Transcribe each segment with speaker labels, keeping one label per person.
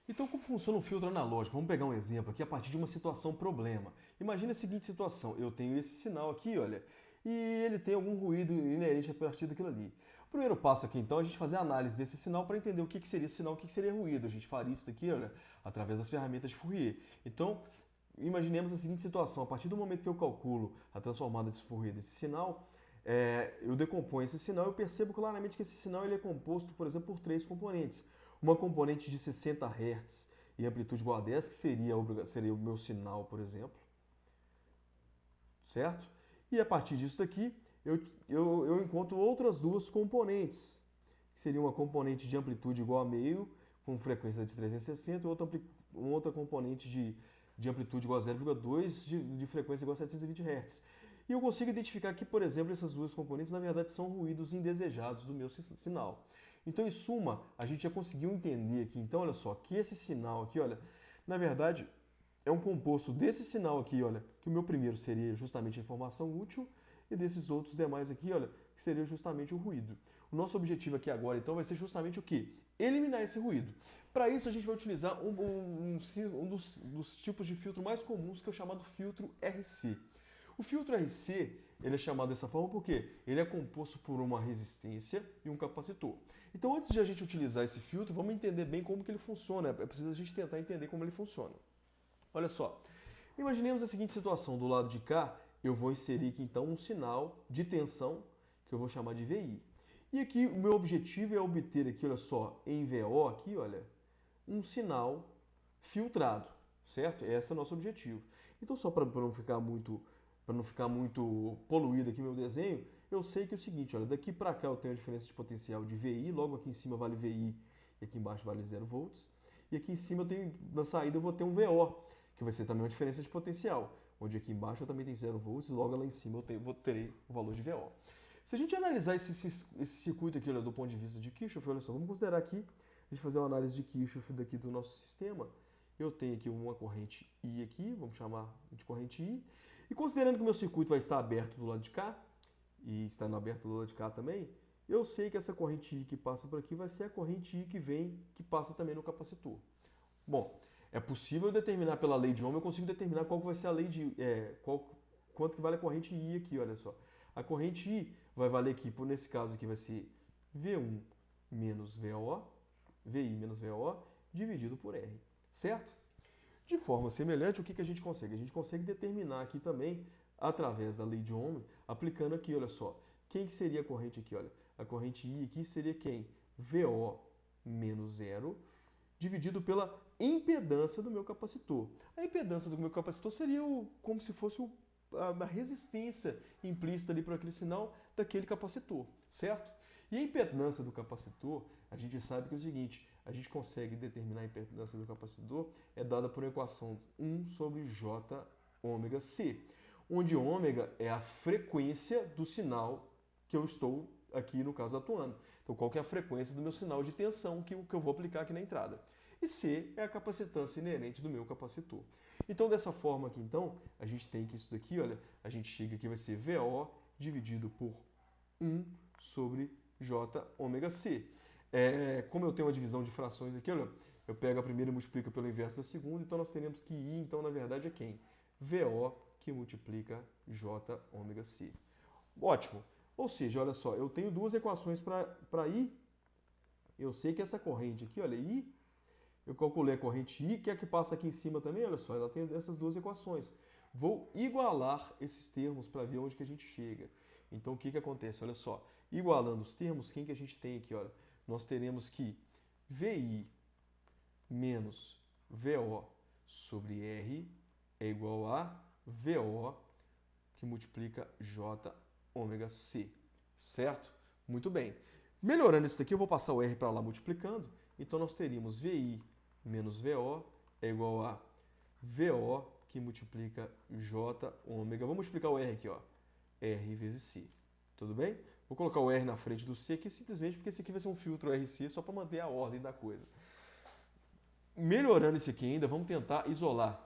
Speaker 1: Então, como funciona um filtro analógico? Vamos pegar um exemplo aqui a partir de uma situação problema. Imagina a seguinte situação: eu tenho esse sinal aqui, olha, e ele tem algum ruído inerente a partir daquilo ali. O primeiro passo aqui, então, é a gente fazer a análise desse sinal para entender o que seria sinal e o que seria ruído. A gente faria isso daqui, olha, através das ferramentas de Fourier. Então, imaginemos a seguinte situação: a partir do momento que eu calculo a transformada desse Fourier desse sinal, eu decomponho esse sinal e eu percebo claramente que esse sinal ele é composto, por exemplo, por três componentes. Uma componente de 60 Hz e amplitude igual a 10, que seria o meu sinal, por exemplo, certo? E a partir disso daqui, eu encontro outras duas componentes, que seria uma componente de amplitude igual a meio, com frequência de 360, e outra componente de amplitude igual a 0,2 de frequência igual a 720 Hz. E eu consigo identificar que, por exemplo, essas duas componentes, na verdade, são ruídos indesejados do meu sinal. Então, em suma, a gente já conseguiu entender aqui, então, olha só, que esse sinal aqui, olha, na verdade, é um composto desse sinal aqui, olha, que o meu primeiro seria justamente a informação útil, e desses outros demais aqui, olha, que seria justamente o ruído. O nosso objetivo aqui agora, então, vai ser justamente o quê? Eliminar esse ruído. Para isso, a gente vai utilizar um dos tipos de filtro mais comuns, que é o chamado filtro RC. O filtro RC, ele é chamado dessa forma porque ele é composto por uma resistência e um capacitor. Então, antes de a gente utilizar esse filtro, vamos entender bem como que ele funciona. É preciso a gente tentar entender como ele funciona. Olha só, imaginemos a seguinte situação: do lado de cá, eu vou inserir aqui então um sinal de tensão, que eu vou chamar de VI. E aqui o meu objetivo é obter aqui, olha só, em VO aqui, olha, um sinal filtrado, certo? Esse é o nosso objetivo. Então, só para não ficar muito poluído aqui meu desenho, eu sei que é o seguinte, olha, daqui para cá eu tenho a diferença de potencial de VI, logo aqui em cima vale VI e aqui embaixo vale 0 volts. E aqui em cima na saída eu vou ter um VO, que vai ser também uma diferença de potencial, onde aqui embaixo eu também tenho 0 volts e logo lá em cima terei o valor de VO. Se a gente analisar esse circuito aqui, olha, do ponto de vista de Kirchhoff, olha só, vamos considerar aqui, a gente fazer uma análise de Kirchhoff daqui do nosso sistema. Eu tenho aqui uma corrente I aqui, vamos chamar de corrente I. E considerando que o meu circuito vai estar aberto do lado de cá, e estando aberto do lado de cá também, eu sei que essa corrente I que passa por aqui vai ser a corrente I que passa também no capacitor. Bom, é possível determinar pela lei de Ohm, eu consigo determinar qual que vai ser a lei de... quanto que vale a corrente I aqui, olha só. A corrente I vai valer aqui, nesse caso aqui vai ser V1 menos VO, VI menos VO, dividido por R, certo? De forma semelhante, o que a gente consegue? A gente consegue determinar aqui também, através da lei de Ohm, aplicando aqui, olha só, quem que seria a corrente aqui? Olha, a corrente I aqui seria quem? VO menos zero, dividido pela impedância do meu capacitor. A impedância do meu capacitor seria como se fosse a resistência implícita ali para aquele sinal daquele capacitor, certo? E a impedância do capacitor, a gente sabe que é o seguinte, a gente consegue determinar a impedância do capacitor, é dada por uma equação 1 sobre J ômega C, onde ômega é a frequência do sinal que eu estou aqui, no caso, atuando. Então, qual que é a frequência do meu sinal de tensão que eu vou aplicar aqui na entrada? E C é a capacitância inerente do meu capacitor. Então, dessa forma aqui, então, a gente tem que isso daqui, olha, a gente chega aqui, vai ser VO dividido por 1 sobre J ômega C. Como eu tenho uma divisão de frações aqui, olha, eu pego a primeira e multiplico pelo inverso da segunda, então nós teremos que I, então, na verdade, é quem? VO que multiplica J ômega C. Ótimo! Ou seja, olha só, eu tenho duas equações para I. Eu sei que essa corrente aqui, olha, I, eu calculei a corrente I, que é a que passa aqui em cima também, olha só, ela tem essas duas equações. Vou igualar esses termos para ver onde que a gente chega. Então, o que acontece? Olha só, igualando os termos, quem que a gente tem aqui? Olha, nós teremos que VI menos VO sobre R é igual a VO que multiplica J ômega C, certo? Muito bem. Melhorando isso daqui, eu vou passar o R para lá multiplicando. Então, nós teríamos VI menos VO é igual a VO que multiplica J ômega. Vamos multiplicar o R aqui, ó. R vezes C. Tudo bem? Vou colocar o R na frente do C aqui simplesmente porque esse aqui vai ser um filtro RC só para manter a ordem da coisa. Melhorando isso aqui ainda, vamos tentar isolar.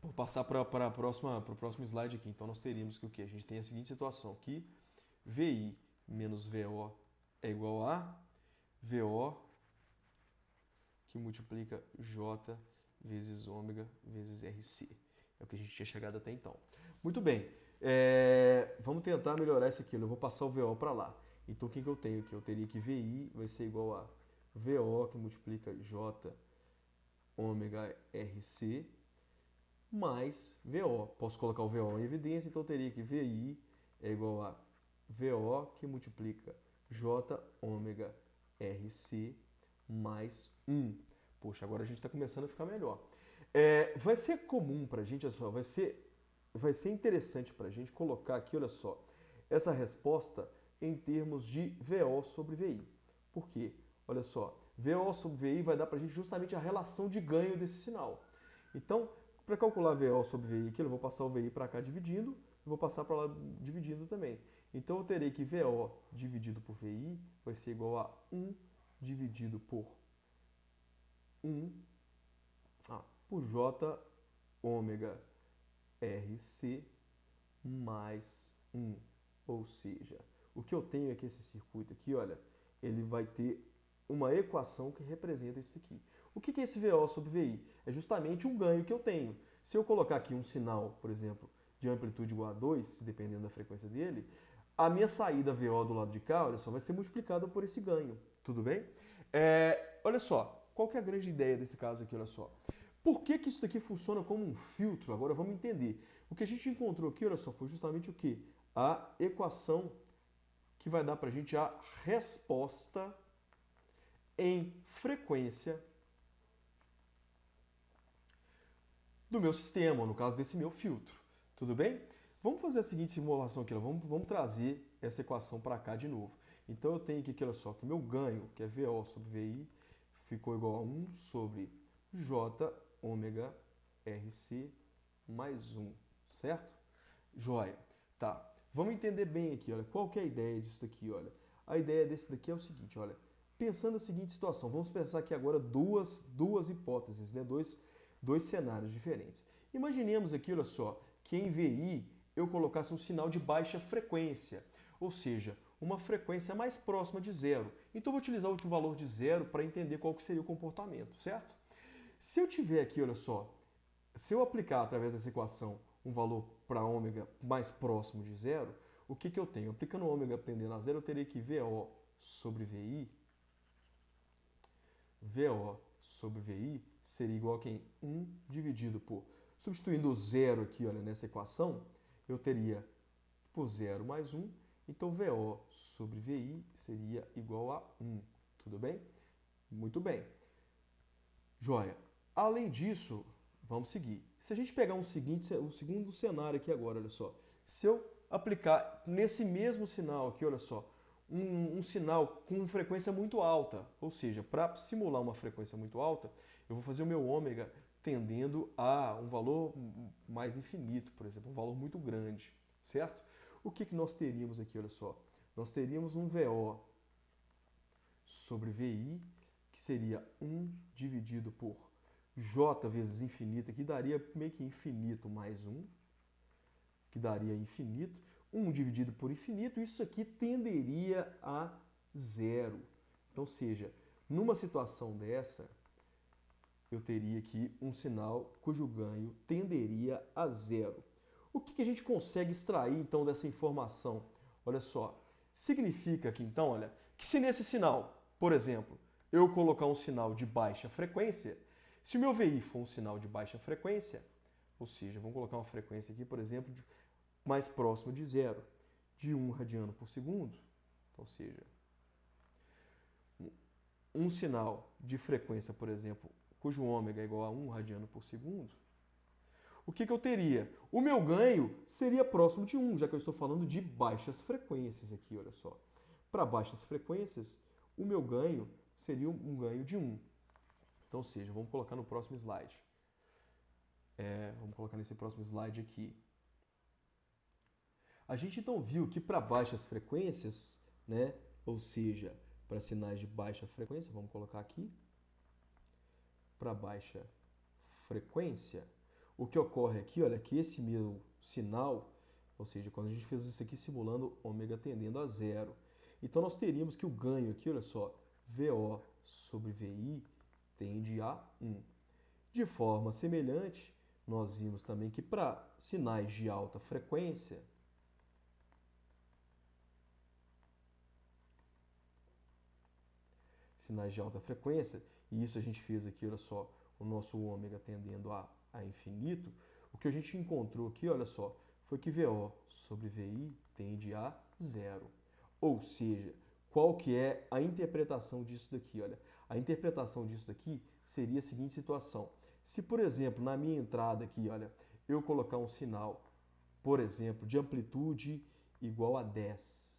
Speaker 1: Vou passar para o próximo slide aqui. Então, nós teríamos que o quê? A gente tem a seguinte situação aqui. VI menos VO é igual a VO que multiplica J vezes ômega vezes RC. É o que a gente tinha chegado até então. Muito bem, vamos tentar melhorar isso aqui. Eu vou passar o VO para lá. Então, o que eu tenho aqui? Eu teria que VI vai ser igual a VO, que multiplica J ômega RC, mais VO. Posso colocar o VO em evidência, então eu teria que VI é igual a VO, que multiplica J ômega RC mais 1. Poxa, agora a gente está começando a ficar melhor. Vai ser comum para a gente, olha só, vai ser interessante para a gente colocar aqui, olha só, essa resposta em termos de VO sobre VI. Por quê? Olha só, VO sobre VI vai dar para a gente justamente a relação de ganho desse sinal. Então, para calcular VO sobre VI aqui, eu vou passar o VI para cá dividindo, e vou passar para lá dividindo também. Então, eu terei que VO dividido por VI vai ser igual a 1 dividido por 1 por J ômega RC mais 1. Ou seja, o que eu tenho é que esse circuito aqui, olha, ele vai ter uma equação que representa isso aqui. O que é esse VO sobre VI? É justamente um ganho que eu tenho. Se eu colocar aqui um sinal, por exemplo, de amplitude igual a 2, dependendo da frequência dele, a minha saída VO do lado de cá, olha só, vai ser multiplicada por esse ganho. Tudo bem? Olha só, qual que é a grande ideia desse caso aqui, olha só. Por que isso daqui funciona como um filtro? Agora vamos entender. O que a gente encontrou aqui, olha só, foi justamente o quê? A equação que vai dar para a gente a resposta em frequência do meu sistema, ou no caso desse meu filtro. Tudo bem? Vamos fazer a seguinte simulação aqui, vamos trazer essa equação para cá de novo. Então eu tenho aqui, olha só, que o meu ganho, que é VO sobre VI, ficou igual a 1 sobre J ômega RC mais 1, certo? Joia. Tá. Vamos entender bem aqui, olha, qual que é a ideia disso daqui, olha. A ideia desse daqui é o seguinte, olha, pensando na seguinte situação, vamos pensar aqui agora duas hipóteses, né? Dois cenários diferentes. Imaginemos aqui, olha só, que em VI eu colocasse um sinal de baixa frequência, ou seja, uma frequência mais próxima de zero. Então eu vou utilizar o valor de zero para entender qual que seria o comportamento, certo? Se eu tiver aqui, olha só, se eu aplicar através dessa equação um valor para ômega mais próximo de zero, o que eu tenho? Aplicando ômega tendendo a zero, eu teria que VO sobre VI seria igual a quem? 1 dividido por... Substituindo o zero aqui, olha, nessa equação, eu teria por 0 mais 1, então VO sobre VI seria igual a 1. Tudo bem? Muito bem. Joia. Além disso, vamos seguir. Se a gente pegar o segundo cenário aqui agora, olha só. Se eu aplicar nesse mesmo sinal aqui, olha só, um sinal com frequência muito alta, ou seja, para simular uma frequência muito alta, eu vou fazer o meu ômega tendendo a um valor mais infinito, por exemplo, um valor muito grande, certo? O que nós teríamos aqui, olha só? Nós teríamos um VO sobre VI, que seria 1 dividido por J vezes infinito, que daria meio que infinito mais 1, que daria infinito. 1 dividido por infinito, isso aqui tenderia a zero. Então, seja, numa situação dessa, eu teria aqui um sinal cujo ganho tenderia a zero. O que a gente consegue extrair, então, dessa informação? Olha só, significa que, então, olha, que se nesse sinal, por exemplo, eu colocar um sinal de baixa frequência, se o meu VI for um sinal de baixa frequência, ou seja, vamos colocar uma frequência aqui, por exemplo, mais próximo de zero, de 1 radiano por segundo, ou seja, um sinal de frequência, por exemplo, cujo ômega é igual a 1 radiano por segundo, o que eu teria? O meu ganho seria próximo de 1, já que eu estou falando de baixas frequências aqui, olha só. Para baixas frequências, o meu ganho seria um ganho de 1. Então, ou seja, vamos colocar no próximo slide. Vamos colocar nesse próximo slide aqui. A gente então viu que para baixas frequências, né, ou seja, para sinais de baixa frequência, vamos colocar aqui, para baixa frequência, o que ocorre aqui, olha, que esse meu sinal, ou seja, quando a gente fez isso aqui simulando ômega tendendo a zero, então nós teríamos que o ganho aqui, olha só, VO sobre VI tende a 1. De forma semelhante, nós vimos também que para sinais de alta frequência, e isso a gente fez aqui, olha só, o nosso ômega tendendo a infinito, o que a gente encontrou aqui, olha só, foi que VO sobre VI tende a 0. Ou seja, qual que é a interpretação disso daqui? Olha, a interpretação disso daqui seria a seguinte situação. Se, por exemplo, na minha entrada aqui, olha, eu colocar um sinal, por exemplo, de amplitude igual a 10,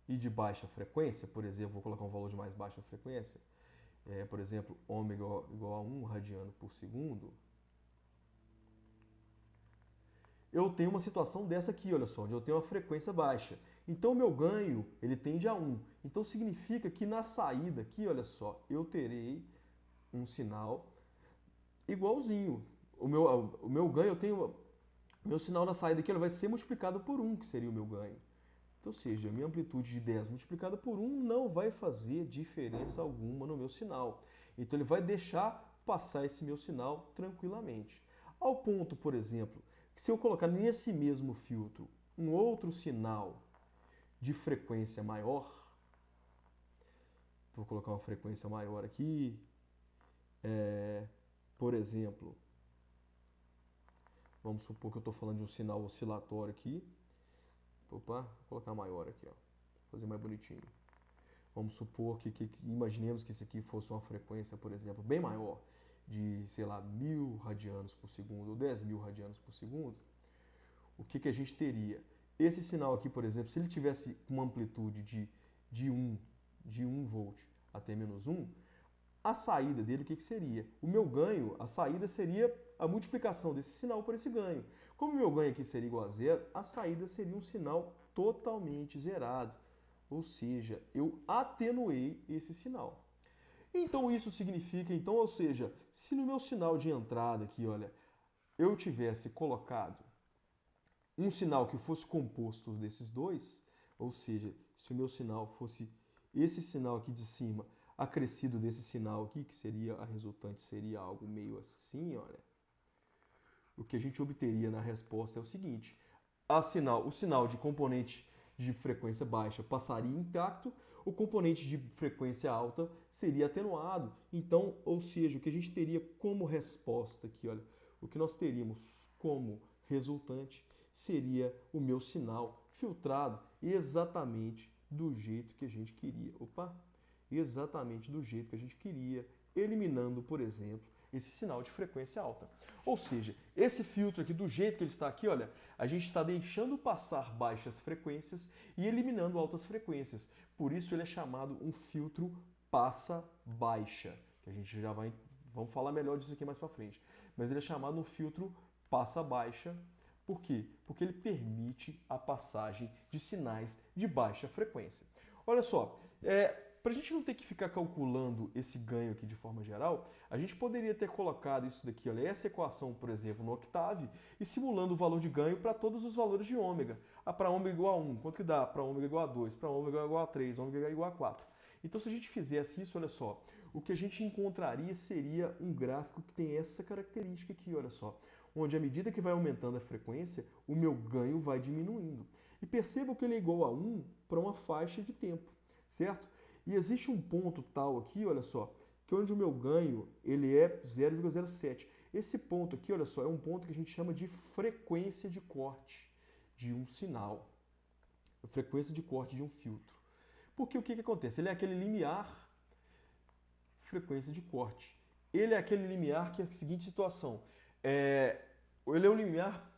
Speaker 1: e de baixa frequência, por exemplo, vou colocar um valor de mais baixa frequência, por exemplo, ômega igual a 1 radiano por segundo, eu tenho uma situação dessa aqui, olha só, onde eu tenho uma frequência baixa. Então, o meu ganho, ele tende a 1. Então, significa que na saída aqui, olha só, eu terei um sinal igualzinho. O meu ganho, eu tenho... Meu sinal na saída aqui ele vai ser multiplicado por 1, que seria o meu ganho. Então, ou seja, a minha amplitude de 10 multiplicada por 1 não vai fazer diferença alguma no meu sinal. Então, ele vai deixar passar esse meu sinal tranquilamente. Ao ponto, por exemplo, que se eu colocar nesse mesmo filtro um outro sinal de frequência maior, vou colocar uma frequência maior aqui, por exemplo, vamos supor que eu estou falando de um sinal oscilatório aqui. Opa, vou colocar maior aqui, ó. Fazer mais bonitinho. Vamos supor que imaginemos que isso aqui fosse uma frequência, por exemplo, bem maior, de, sei lá, 1000 radianos por segundo ou 10.000 radianos por segundo. O que a gente teria? Esse sinal aqui, por exemplo, se ele tivesse uma amplitude de 1 volt até menos 1, a saída dele, o que seria? O meu ganho, a saída seria a multiplicação desse sinal por esse ganho. Como o meu ganho aqui seria igual a 0, a saída seria um sinal totalmente zerado. Ou seja, eu atenuei esse sinal. Então isso significa, então, ou seja, se no meu sinal de entrada aqui, olha, eu tivesse colocado um sinal que fosse composto desses dois, ou seja, se o meu sinal fosse esse sinal aqui de cima, acrescido desse sinal aqui, que seria a resultante, seria algo meio assim, olha. O que a gente obteria na resposta é o seguinte: o sinal de componente de frequência baixa passaria intacto, o componente de frequência alta seria atenuado. Então, ou seja, o que a gente teria como resposta aqui, olha, o que nós teríamos como resultante seria o meu sinal filtrado exatamente do jeito que a gente queria. Exatamente do jeito que a gente queria, eliminando, por exemplo, esse sinal de frequência alta. Ou seja, esse filtro aqui, do jeito que ele está aqui, olha, a gente está deixando passar baixas frequências e eliminando altas frequências. Por isso ele é chamado um filtro passa-baixa, que a gente já vamos falar melhor disso aqui mais para frente. Mas ele é chamado um filtro passa-baixa. Por quê? Porque ele permite a passagem de sinais de baixa frequência. Olha só, para a gente não ter que ficar calculando esse ganho aqui de forma geral, a gente poderia ter colocado isso daqui, olha, essa equação, por exemplo, no octave, e simulando o valor de ganho para todos os valores de ômega. Para ômega igual a 1, quanto que dá? Para ômega igual a 2, para ômega igual a 3, ômega igual a 4. Então, se a gente fizesse isso, olha só, o que a gente encontraria seria um gráfico que tem essa característica aqui, olha só, onde à medida que vai aumentando a frequência, o meu ganho vai diminuindo. E percebam que ele é igual a 1 para uma faixa de tempo, certo? E existe um ponto tal aqui, olha só, que onde o meu ganho ele é 0,07. Esse ponto aqui, olha só, é um ponto que a gente chama de frequência de corte de um sinal. Frequência de corte de um filtro. Porque o que acontece? Ele é aquele limiar frequência de corte. Ele é aquele limiar que é a seguinte situação. Ele é um limiar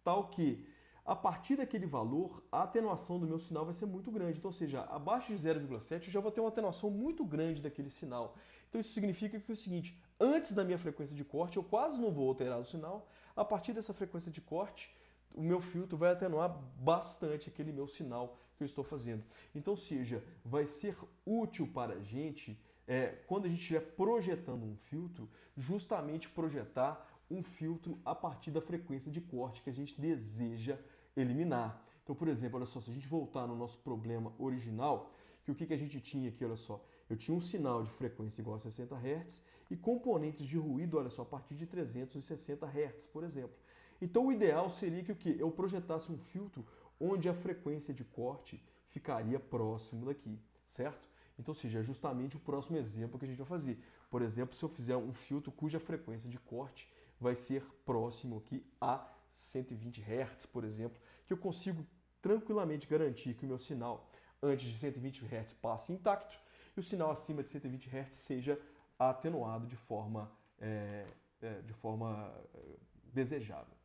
Speaker 1: tal que, a partir daquele valor, a atenuação do meu sinal vai ser muito grande. Então, ou seja, abaixo de 0,7 eu já vou ter uma atenuação muito grande daquele sinal. Então, isso significa que é o seguinte: antes da minha frequência de corte, eu quase não vou alterar o sinal. A partir dessa frequência de corte, o meu filtro vai atenuar bastante aquele meu sinal que eu estou fazendo. Então, ou seja, vai ser útil para a gente, quando a gente estiver projetando um filtro, justamente projetar um filtro a partir da frequência de corte que a gente deseja eliminar. Então, por exemplo, olha só, se a gente voltar no nosso problema original, que o que a gente tinha aqui, olha só, eu tinha um sinal de frequência igual a 60 Hz e componentes de ruído, olha só, a partir de 360 Hz, por exemplo. Então, o ideal seria que o quê? Eu projetasse um filtro onde a frequência de corte ficaria próximo daqui, certo? Então, ou seja, é justamente o próximo exemplo que a gente vai fazer. Por exemplo, se eu fizer um filtro cuja frequência de corte vai ser próximo aqui a 120 Hz, por exemplo, que eu consigo tranquilamente garantir que o meu sinal antes de 120 Hz passe intacto e o sinal acima de 120 Hz seja atenuado de forma desejável.